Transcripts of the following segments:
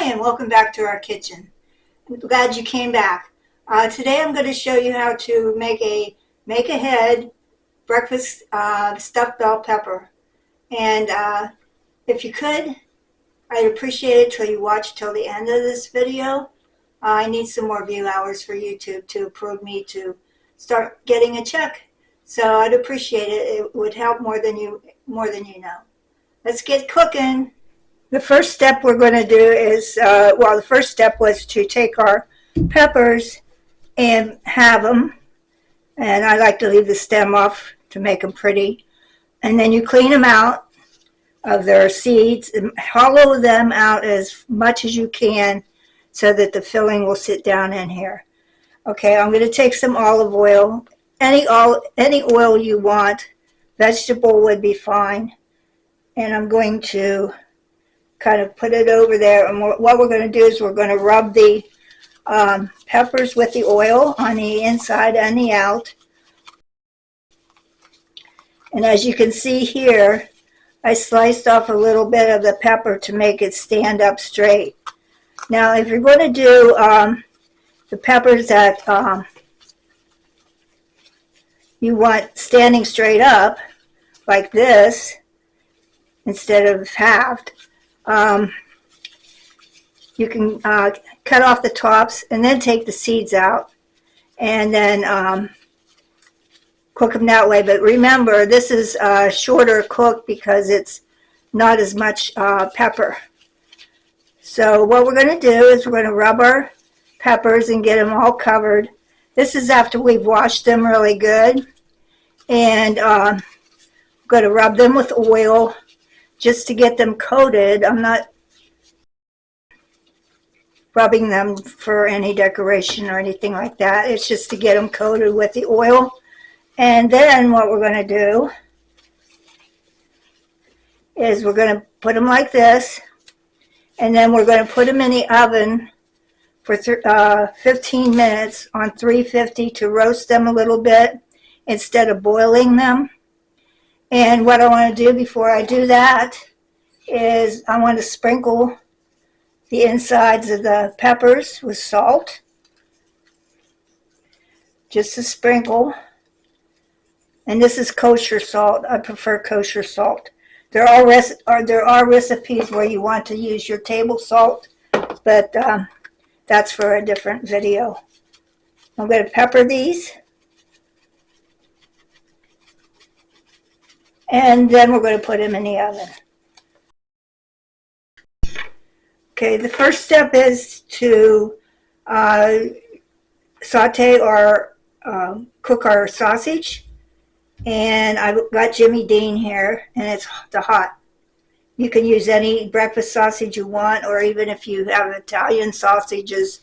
and welcome back to our kitchen. I'm glad you came back. Today I'm going to show you how to make ahead breakfast stuffed bell pepper. And if you could, I'd appreciate it till you watch till the end of this video. I need some more view hours for YouTube to approve me to start getting a check. So I'd appreciate it. It would help more than you know. Let's get cooking. The first step we're going to do is, the first step was to take our peppers and have them. And I like to leave the stem off to make them pretty. And then you clean them out of their seeds and hollow them out as much as you can so that the filling will sit down in here. Okay, I'm going to take some olive oil. Any oil you want. Vegetable would be fine. And I'm going to kind of put it over there, and what we're going to do is we're going to rub the peppers with the oil on the inside and the out. And as you can see here, I sliced off a little bit of the pepper to make it stand up straight. Now if you're going to do the peppers that you want standing straight up like this instead of halved, you can cut off the tops and then take the seeds out and then cook them that way. But remember, this is a shorter cook because it's not as much pepper. So what we're going to do is we're going to rub our peppers and get them all covered. This is after we've washed them really good. And I'm going to rub them with oil just to get them coated. I'm not rubbing them for any decoration or anything like that. It's just to get them coated with the oil. And then what we're going to do is we're going to put them like this, and then we're going to put them in the oven for 15 minutes on 350 to roast them a little bit instead of boiling them. And what I want to do before I do that is I want to sprinkle the insides of the peppers with salt. Just a sprinkle. And this is kosher salt. I prefer kosher salt. There are recipes where you want to use your table salt, but that's for a different video. I'm going to pepper these. And then we're going to put them in the oven. Okay, the first step is to saute or cook our sausage. And I've got Jimmy Dean here, and it's the hot. You can use any breakfast sausage you want, or even if you have Italian sausages,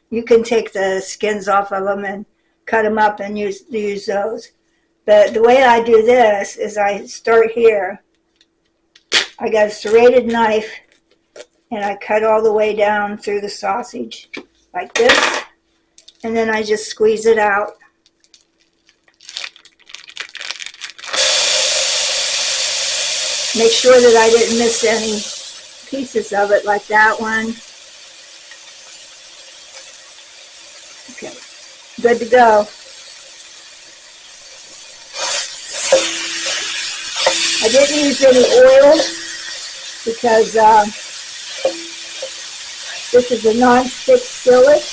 you can take the skins off of them and cut them up and use those. But the way I do this is I start here. I got a serrated knife, and I cut all the way down through the sausage like this, and then I just squeeze it out. Make sure that I didn't miss any pieces of it like that one. Okay, good to go. I didn't use any oil because this is a non-stick skillet.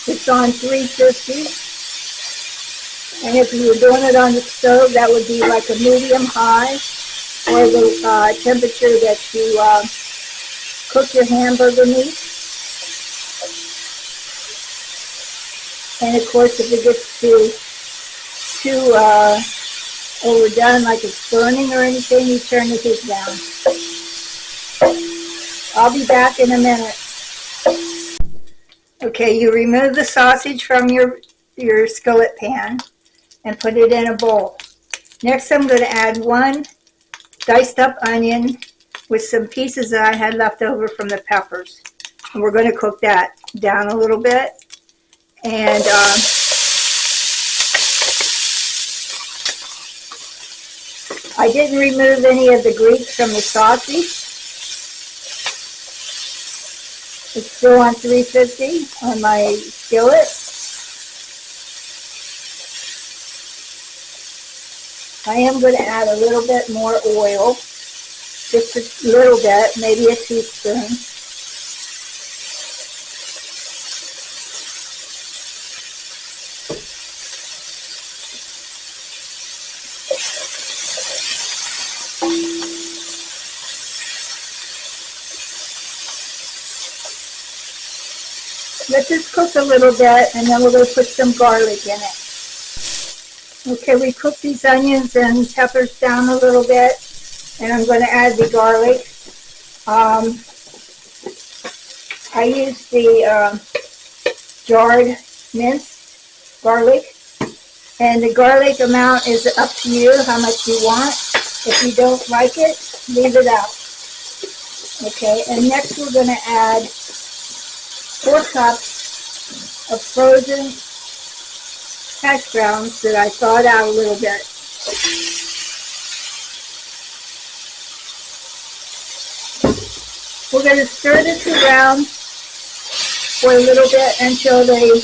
It's on 350. And if you were doing it on the stove, that would be like a medium high, or the temperature that you cook your hamburger meat. And of course, if it gets too overdone, like it's burning or anything, you turn the heat down. I'll be back in a minute. Okay, you remove the sausage from your skillet pan and put it in a bowl. Next, I'm going to add one diced up onion with some pieces that I had left over from the peppers. And we're going to cook that down a little bit. And I didn't remove any of the grease from the sausage. It's still on 350 on my skillet. I am going to add a little bit more oil, just a little bit, maybe a teaspoon. Let this cook a little bit, and then we're going to put some garlic in it. Okay, we cooked these onions and peppers down a little bit, and I'm going to add the garlic. I use the jarred minced garlic, and the garlic amount is up to you, how much you want. If you don't like it, leave it out. Okay, and next we're going to add 4 cups of frozen hash browns that I thawed out a little bit. We're going to stir this around for a little bit until the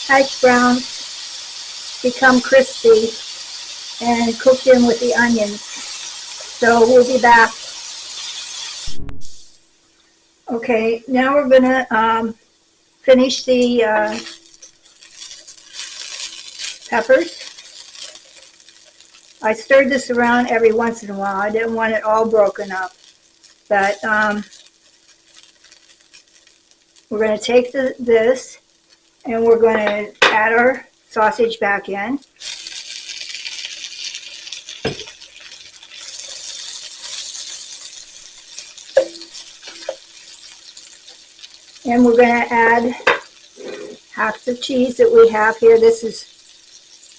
hash browns become crispy and cooked in with the onions. So we'll be back. Okay, now we're going to finish the peppers. I stirred this around every once in a while. I didn't want it all broken up. But we're going to take this and we're going to add our sausage back in. And we're going to add half the cheese that we have here. This is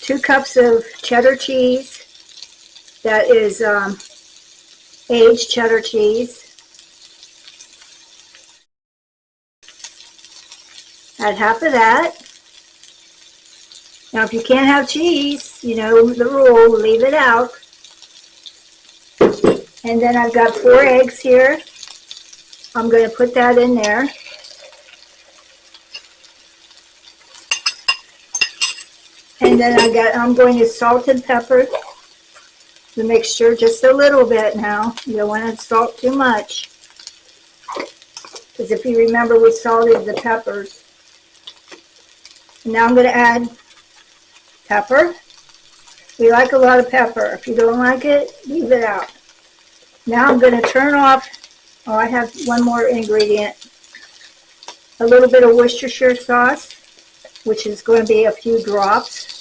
2 cups of cheddar cheese. That is aged cheddar cheese. Add half of that. Now if you can't have cheese, you know the rule, leave it out. And then I've got 4 eggs here. I'm going to put that in there. And then I'm going to salt and pepper the mixture just a little bit now. You don't want to salt too much, because if you remember, we salted the peppers. And now I'm going to add pepper. We like a lot of pepper. If you don't like it, leave it out. Now I'm going to turn off, oh, I have one more ingredient. A little bit of Worcestershire sauce, which is going to be a few drops.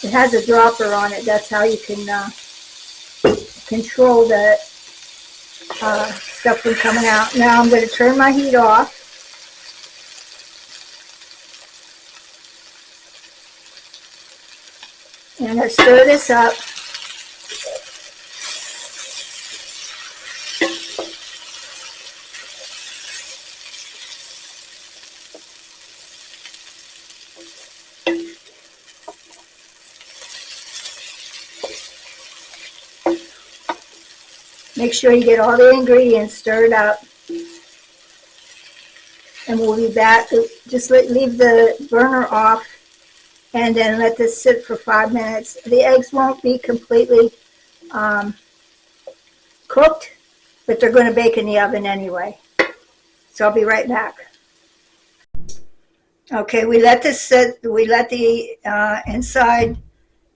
It has a dropper on it. That's how you can control the stuff from coming out. Now I'm going to turn my heat off. And I'm going to stir this up. Make sure you get all the ingredients stirred up. And we'll be back. Just leave the burner off and then let this sit for 5 minutes. The eggs won't be completely cooked, but they're going to bake in the oven anyway. So I'll be right back. Okay, we let this sit. We let the inside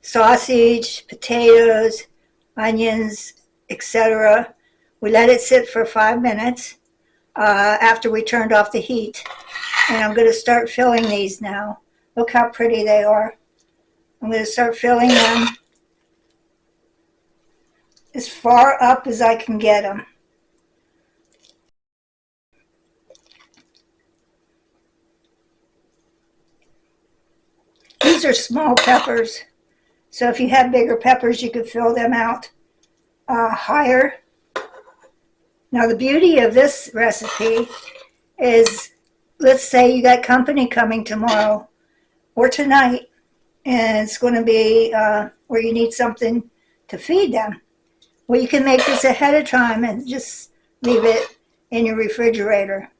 sausage, potatoes, onions, etc. We let it sit for 5 minutes after we turned off the heat. And I'm going to start filling these now. Look how pretty they are. I'm going to start filling them as far up as I can get them. These are small peppers, so if you have bigger peppers, you could fill them out higher. Now the beauty of this recipe is, let's say you got company coming tomorrow or tonight, and it's going to be where you need something to feed them. Well, you can make this ahead of time and just leave it in your refrigerator.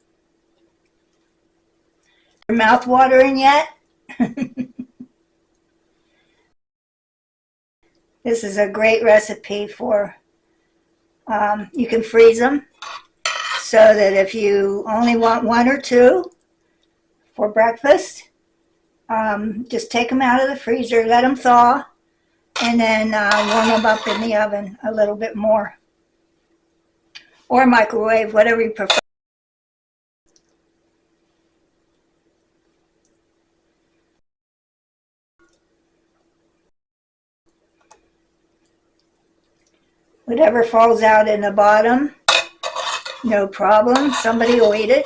Your mouth watering yet? This is a great recipe for, you can freeze them so that if you only want one or two for breakfast, just take them out of the freezer, let them thaw, and then warm them up in the oven a little bit more. Or microwave, whatever you prefer. Whatever falls out in the bottom, no problem. Somebody will eat it.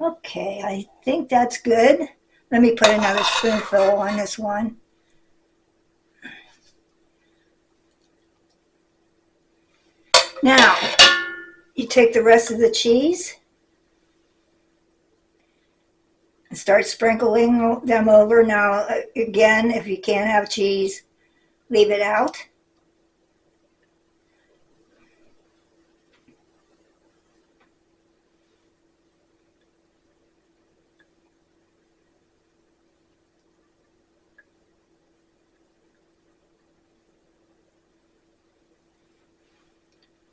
Okay, I think that's good. Let me put another spoonful on this one. Now, you take the rest of the cheese and start sprinkling them over. Now, again, if you can't have cheese, leave it out.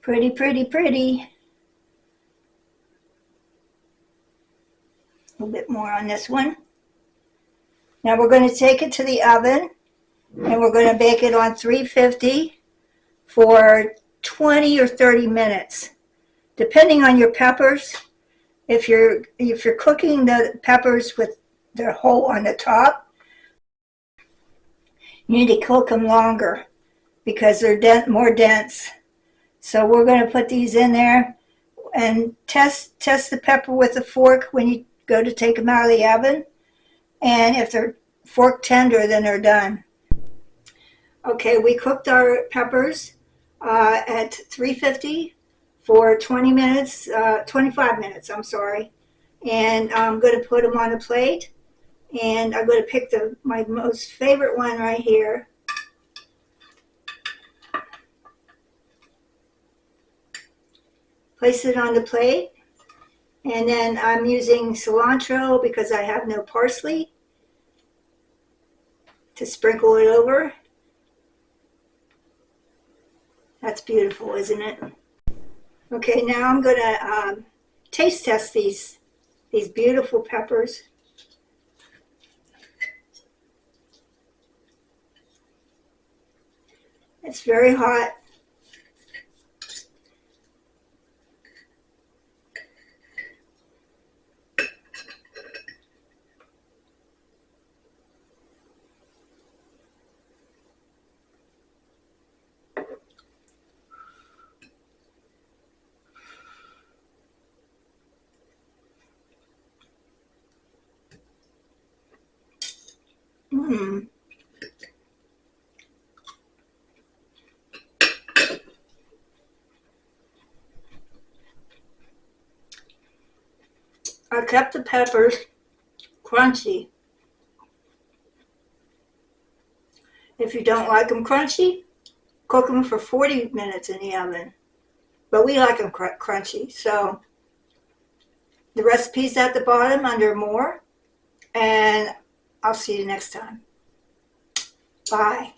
Pretty, pretty, pretty. A little bit more on this one. Now we're going to take it to the oven and we're going to bake it on 350 for 20 or 30 minutes, depending on your peppers. If you're cooking the peppers with the hole on the top, you need to cook them longer because they're more dense. So we're going to put these in there and test the pepper with a fork when you go to take them out of the oven. And if they're fork tender, then they're done. Okay, we cooked our peppers at 350 for 20 minutes, 25 minutes, I'm sorry. And I'm going to put them on a plate. And I'm going to pick my most favorite one right here. Place it on the plate. And then I'm using cilantro because I have no parsley to sprinkle it over. That's beautiful, isn't it? Okay, now I'm going to taste test these beautiful peppers. It's very hot. I kept the peppers crunchy. If you don't like them crunchy, cook them for 40 minutes in the oven. But we like them crunchy. So the recipe's at the bottom under more. And I'll see you next time. Bye.